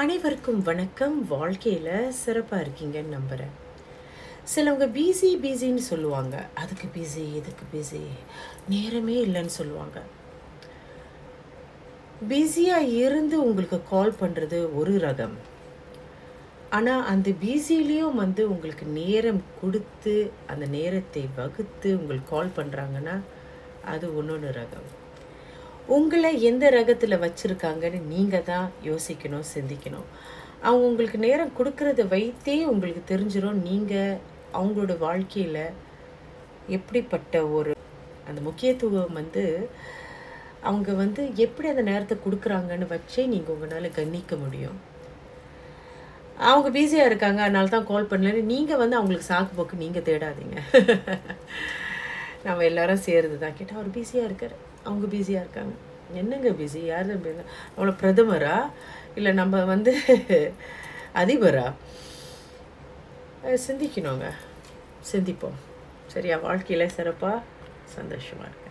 அனைவருக்கும் வணக்கம். வாழ்க்கையில் சிறப்பாக இருக்கீங்கன்னு நம்புகிறேன். சிலவங்க பிஸின்னு சொல்லுவாங்க. அதுக்கு பிஸி, இதுக்கு பிஸி, நேரமே இல்லைன்னு சொல்லுவாங்க. பிஸியாக இருந்து உங்களுக்கு கால் பண்ணுறது ஒரு ரகம். ஆனால் அந்த பிஸிலையும் உங்களுக்கு நேரம் கொடுத்து அந்த நேரத்தை வகுத்து உங்களுக்கு கால் பண்ணுறாங்கன்னா அது ஒன்று ரகம். உங்களை எந்த ரகத்தில் வச்சுருக்காங்கன்னு நீங்கள் தான் யோசிக்கணும், சிந்திக்கணும். அவங்க உங்களுக்கு நேரம் கொடுக்கறத வைத்தே உங்களுக்கு தெரிஞ்சிடும் நீங்கள் அவங்களோட வாழ்க்கையில் எப்படிப்பட்ட ஒரு அந்த முக்கியத்துவம் அவங்க எப்படி அந்த நேரத்தை கொடுக்குறாங்கன்னு வச்சே நீங்கள் உங்களால் கணிக்க முடியும். அவங்க பிஸியாக இருக்காங்க, அதனால தான் கால் பண்ணலன்னு நீங்கள் அவங்களுக்கு சாக்கு போக்கு நீங்கள் தேடாதீங்க. நம்ம எல்லாரும் சேர்ந்து தான் கேட்டால் அவர் பிஸியாக இருக்கார், அவங்க பிஸியாக இருக்காங்க. என்னங்க பிஸி? யார் தான் பேர்? நம்மளை பிரதமரா இல்லை நம்ம அதிபரா? சிந்திக்கணுங்க, சிந்திப்போம். சரியா? வாழ்க்கையில் சிறப்பாக சந்தோஷமாக இருக்கு.